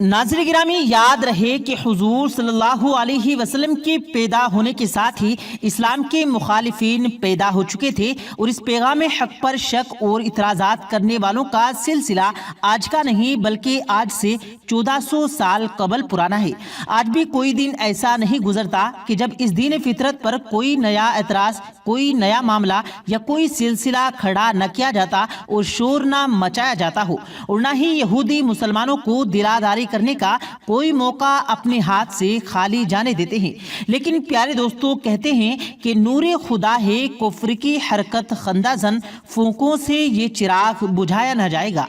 नाज़रीन गिरामी, याद रहे कि हुजूर सल्लल्लाहु अलैहि वसल्लम के पैदा होने के साथ ही इस्लाम के मुखालिफिन पैदा हो चुके थे और इस पैगाम हक पर शक और इतराज़ात करने वालों का सिलसिला आज का नहीं बल्कि आज से 1400 साल कबल पुराना है। आज भी कोई दिन ऐसा नहीं गुजरता कि जब इस दीन फितरत पर कोई नया एतराज़, कोई नया मामला या कोई सिलसिला खड़ा न किया जाता और शोर न मचाया जाता हो, और न ही यहूदी मुसलमानों को दिलादारी करने का कोई मौका अपने हाथ से खाली जाने देते हैं। लेकिन प्यारे दोस्तों, कहते हैं कि नूरे खुदा है, कुफ्र की हरकत खंदाजन, फूंकों से ये चिराग बुझाया न जाएगा।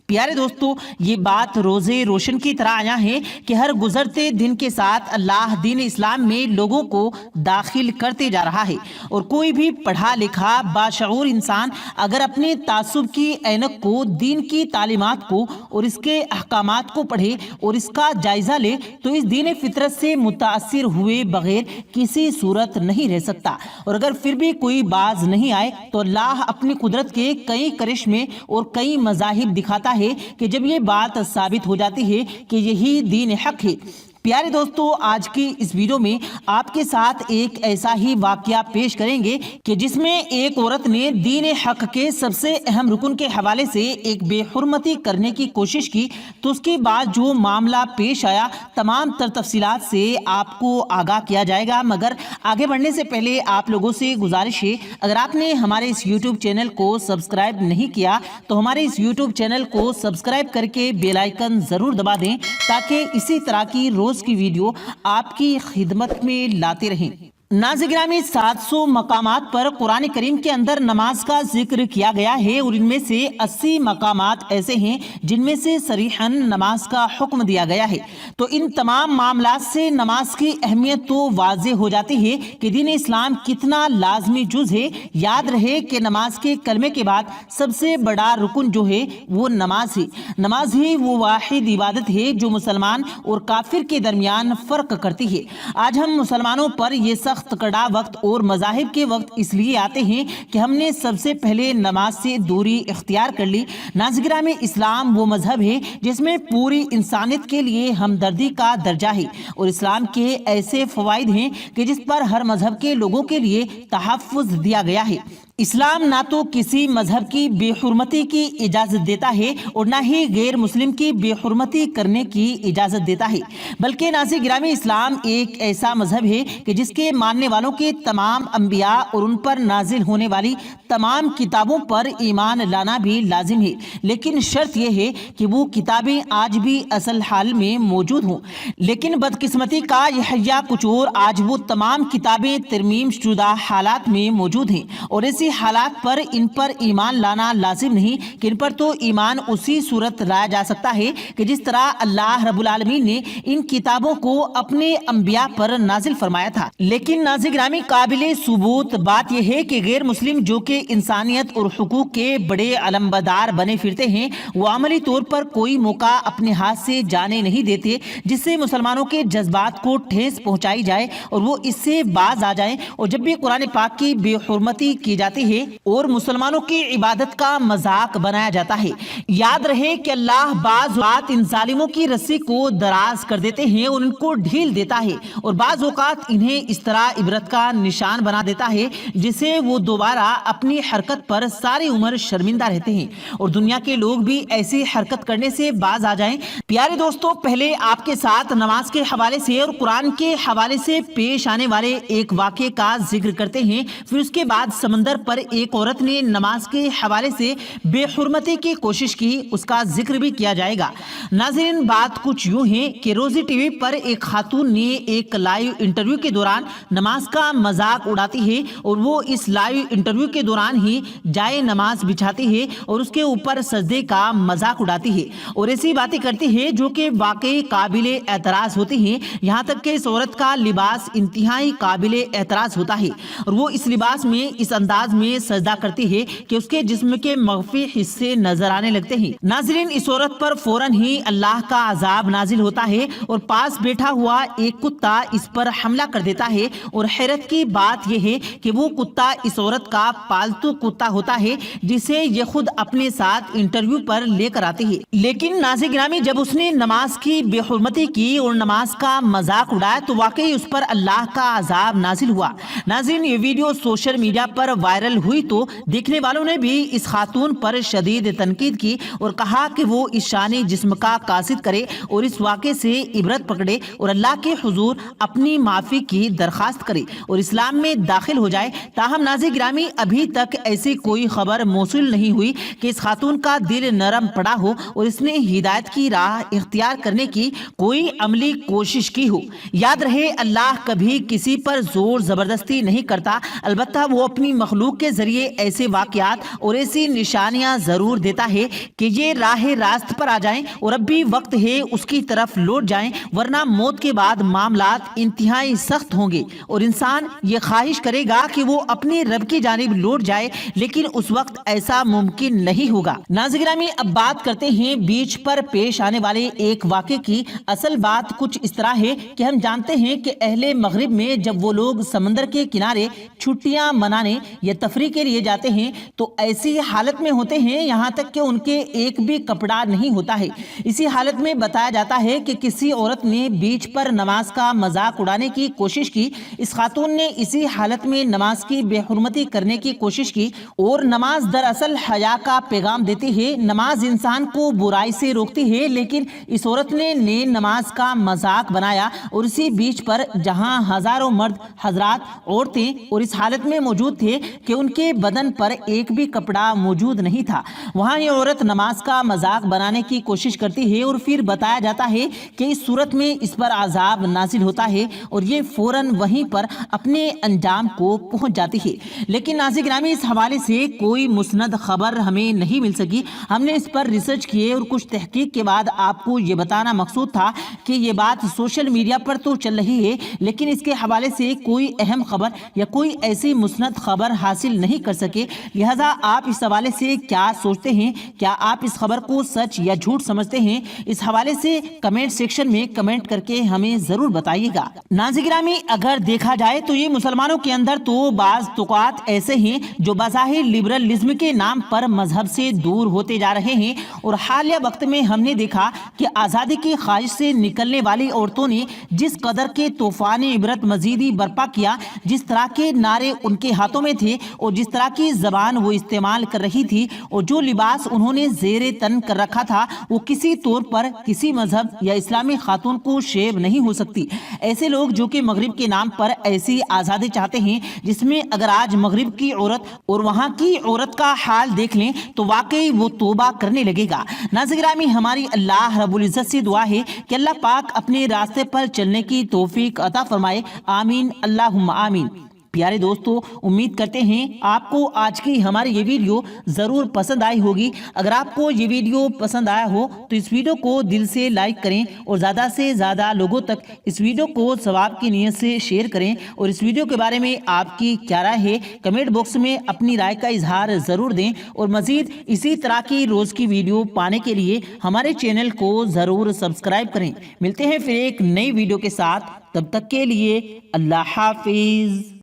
प्यारे दोस्तों, ये बात रोज़े रोशन की तरह आया है कि हर गुजरते दिन के साथ अल्लाह दीन इस्लाम में लोगों को दाखिल करते जा रहा है, और कोई भी पढ़ा लिखा बाशऊर इंसान अगर अपने तासुब की ऐनक को, दीन की तालीमात को और इसके अहकामात को पढ़े और इसका जायज़ा ले तो इस दीन फितरत से मुतासिर हुए बगैर किसी सूरत नहीं रह सकता। और अगर फिर भी कोई बाज नहीं आए तो अल्लाह अपनी कुदरत के कई करिश्मे और कई मज़ाहिब दिखाता है कि जब ये बात साबित हो जाती है कि यही दीन हक है। प्यारे दोस्तों, आज की इस वीडियो में आपके साथ एक ऐसा ही वाकया पेश करेंगे कि जिसमें एक औरत ने दीन हक के सबसे अहम रुकन के हवाले से एक बेहुरमती करने की कोशिश की, तो उसके बाद जो मामला पेश आया तमाम तफसीलात से आपको आगाह किया जाएगा। मगर आगे बढ़ने से पहले आप लोगों से गुजारिश है, अगर आपने हमारे इस यूट्यूब चैनल को सब्सक्राइब नहीं किया तो हमारे इस यूट्यूब चैनल को सब्सक्राइब करके बेल आइकन ज़रूर दबा दें ताकि इसी तरह की की वीडियो आपकी खिदमत में लाते रहें। नाज़रीन गिरामी, 700 मकामात पर कुरान करीम के अंदर नमाज का जिक्र किया गया है और इनमें से 80 मकामात ऐसे हैं जिनमें से सरीहन नमाज का हुक्म दिया गया है। तो इन तमाम मामलात से नमाज की अहमियत तो वाज़ेह हो जाती है कि दीन इस्लाम कितना लाजमी जुज़ है। याद रहे कि नमाज के कलमे के बाद सबसे बड़ा रुकन जो है वो नमाज है। नमाज ही वो वाहिद इबादत है जो मुसलमान और काफिर के दरमियान फ़र्क करती है। आज हम मुसलमानों पर ये सख्त कड़ा वक्त और मज़ाहिब के वक्त इसलिए आते हैं कि हमने सबसे पहले नमाज से दूरी इख्तियार कर ली। नाज़रीन गिरामी, इस्लाम वो मजहब है जिसमें पूरी इंसानियत के लिए हमदर्दी का दर्जा है और इस्लाम के ऐसे फ़वाइद हैं कि जिस पर हर मजहब के लोगों के लिए तहफ़्फ़ुज़ दिया गया है। इस्लाम ना तो किसी मजहब की बेहुरमती की इजाज़त देता है और ना ही गैर मुस्लिम की बेहुरमती करने की इजाज़त देता है, बल्कि नाज़रीन गिरामी, इस्लाम एक ऐसा मजहब है कि जिसके मानने वालों के तमाम अंबिया और उन पर नाजिल होने वाली तमाम किताबों पर ईमान लाना भी लाजिम है। लेकिन शर्त यह है कि वो किताबें आज भी असल हाल में मौजूद हों। लेकिन बदकिस्मती का यह हय्या कुछ और, आज वो तमाम किताबें तरमीम शुदा हालात में मौजूद हैं और ऐसी हालात पर इन पर ईमान लाना लाजिम नहीं कि इन पर तो ईमान उसी सूरत लाया जा सकता है कि जिस तरह अल्लाह रब्बुल आलमीन ने इन किताबों को अपने अंबिया पर नाजिल फरमाया था। लेकिन नाज़रीन गिरामी, काबिले सुबूत बात यह है कि गैर मुस्लिम जो कि इंसानियत और हुकूक के बड़े अलमबरदार बने फिरते हैं, वो अमली तौर पर कोई मौका अपने हाथ से जाने नहीं देते जिससे मुसलमानों के जज्बात को ठेस पहुंचाई जाए और वो इससे बाज आ जाए। और जब भी कुरान पाक की बेहुरमती की जाती है और मुसलमानों की इबादत का मजाक बनाया जाता है, याद रहे कि अल्लाह बाज औक़ात इन जालिमों की रस्सी को दराज कर देते हैं और उनको ढील देता है और बाज औक़ात इन्हें इस तरह इबरत का निशान बना देता है जिसे वो दोबारा अपनी हरकत पर सारी उम्र शर्मिंदा रहते हैं और दुनिया के लोग भी ऐसी हरकत करने से बाज आ जाएं। प्यारे दोस्तों, पहले आपके साथ नमाज के हवाले से और कुरान के हवाले से पेश आने वाले एक वाक़े का जिक्र करते हैं, फिर उसके बाद समंदर पर एक औरत ने नमाज के हवाले से बेहुरमती की कोशिश की, उसका जिक्र भी किया जाएगा। नाज़रीन, बात कुछ यूं है कि रोजी टीवी पर एक खातून ने एक लाइव इंटरव्यू के दौरान नमाज का मजाक उड़ाती है और वो इस लाइव इंटरव्यू के दौरान ही जाए नमाज बिछाती है और उसके ऊपर सजदे का मजाक उड़ाती है और ऐसी बातें करती है जो कि वाकई काबिले एतराज़ होती हैं। यहाँ तक कि इस औरत का लिबास इंतहाई काबिले एतराज़ होता है और वो इस लिबास में इस अंदाज انداز میں سجدہ کرتی ہے کہ اس کے جسم کے مخفی حصے نظر آنے لگتے ہیں۔ ناظرین، اس عورت پر فوراً ہی اللہ کا عذاب نازل ہوتا ہے اور پاس بیٹھا ہوا ایک کتا اس پر حملہ کر دیتا ہے، اور حیرت کی بات یہ ہے کہ وہ کتا اس عورت کا پالتو کتا ہوتا ہے جسے یہ خود اپنے ساتھ انٹرویو پر لے کر آتی ہے۔ لیکن ناظرین گرامی، جب اس نے نماز کی بے حرمتی کی اور نماز کا مذاق اڑایا تو واقعی اس پر اللہ کا عذاب نازل ہوا۔ ناظرین، یہ ویڈیو سوشل میڈیا پر وائرل ہوئی تو دیکھنے والوں نے بھی اس خاتون پر شدید تنقید کی اور کہا کہ وہ اس شان جسم کا قاصد کرے اور اس واقعے سے عبرت پکڑے اور اللہ کے حضور اپنی معافی کی درخواست کرے اور اسلام میں داخل ہو جائے۔ تاہم ناظرین گرامی، ابھی تک ایسی کوئی خبر موصول نہیں ہوئی کہ اس خاتون کا دل نرم پڑا ہو اور اس نے ہدایت کی راہ اختیار کرنے کی کوئی عملی کوشش کی ہو۔ یاد رہے، اللہ کبھی کسی پر زور زبردستی نہیں کرتا، البتہ وہ اپنی مخلوق کے ذریعے ایسے واقعات اور ایسی نشانیاں ضرور دیتا ہے کہ یہ راہ راست پر آ جائیں اور اب بھی وقت ہے اس کی طرف لوٹ جائیں، ورنہ موت کے بعد معاملات انتہائی سخت ہوں گے اور انسان یہ خواہش کرے گا کہ وہ اپنے رب کی جانب لوٹ جائے، لیکن اس وقت ایسا ممکن نہیں ہوگا۔ ناظرین گرامی، اب بات کرتے ہیں بیچ پر پیش آنے والے ایک واقعے کی۔ اصل بات کچھ اس طرح ہے کہ ہم جانتے ہیں کہ اہل مغرب میں جب وہ لوگ سمندر کے کنارے چھٹیاں منانے یا تفریح کے لیے جاتے ہیں تو ایسی حالت میں ہوتے ہیں یہاں تک کہ ان کے ایک بھی کپڑا نہیں ہوتا ہے۔ اسی حالت میں بتایا جاتا ہے کہ کسی عورت نے بیچ پر نماز کا مذاق اڑانے کی کوشش کی۔ اس خاتون نے اسی حالت میں نماز کی بے حرمتی کرنے کی کوشش کی، اور نماز دراصل حیا کا پیغام دیتی ہے۔ نماز انسان کو برائی سے روکتی ہے، لیکن اس عورت نے نماز کا مذاق بنایا، اور اسی بیچ پر جہاں ہزاروں مرد حضرات عورتیں اور اس حالت میں موجود تھے کہ ان کے بدن پر ایک بھی کپڑا موجود نہیں تھا، وہاں یہ عورت نماز کا مذاق بنانے کی کوشش کرتی ہے، اور پھر بتایا جاتا ہے کہ اس صورت میں اس پر عذاب نازل ہوتا ہے اور یہ فوراً وہیں پر اپنے انجام کو پہنچ جاتی ہے۔ لیکن ناظرین گرامی، اس حوالے سے کوئی مسند خبر ہمیں نہیں مل سکی۔ ہم نے اس پر ریسرچ کیے اور کچھ تحقیق کے بعد آپ کو یہ بتانا مقصود تھا کہ یہ بات سوشل میڈیا پر تو چل رہی ہے، لیکن اس کے حوالے سے کوئی اہم خبر یا کوئی ایسی مسند خبر حاصل نہیں کر سکے۔ لہٰذا آپ اس حوالے سے کیا سوچتے ہیں؟ کیا آپ اس خبر کو سچ یا جھوٹ سمجھتے ہیں؟ اس حوالے سے کمنٹ سیکشن میں کمنٹ کر کے ہمیں ضرور بتائیے گا۔ ناظرین گرامی، اگر دیکھا جائے تو یہ مسلمانوں کے اندر تو بعض توقعات ایسے ہیں جو بظاہر لبرلزم کے نام پر مذہب سے دور ہوتے جا رہے ہیں، اور حالیہ وقت میں ہم نے دیکھا کہ آزادی کی خواہش سے نکلنے والی عورتوں نے جس قدر کے طوفان عبرت مزیدی برپا کیا، جس طرح کے نعرے ان کے ہاتھوں میں تھے اور جس طرح کی زبان وہ استعمال کر رہی تھی اور جو لباس انہوں نے زیر تن کر رکھا تھا، وہ کسی طور پر کسی مذہب یا اسلامی خاتون کو شیب نہیں ہو سکتی۔ ایسے لوگ جو کہ مغرب کے نام پر ایسی آزادی چاہتے ہیں، جس میں اگر آج مغرب کی عورت اور وہاں کی عورت کا حال دیکھ لیں تو واقعی وہ توبہ کرنے لگے گا۔ ناظرین گرامی، ہماری اللہ رب العزت سے دعا ہے کہ اللہ پاک اپنے راستے پر چلنے کی توفیق عطا فرمائے، آمین اللہم آمین۔ پیارے دوستو، امید کرتے ہیں آپ کو آج کی ہماری یہ ویڈیو ضرور پسند آئی ہوگی۔ اگر آپ کو یہ ویڈیو پسند آیا ہو تو اس ویڈیو کو دل سے لائک کریں اور زیادہ سے زیادہ لوگوں تک اس ویڈیو کو ثواب کی نیت سے شیئر کریں، اور اس ویڈیو کے بارے میں آپ کی کیا رائے ہے کمنٹ باکس میں اپنی رائے کا اظہار ضرور دیں، اور مزید اسی طرح کی روز کی ویڈیو پانے کے لیے ہمارے چینل کو ضرور سبسکرائب کریں۔ ملتے ہیں پھر ایک نئی ویڈیو کے ساتھ، تب تک کے لیے اللہ حافظ۔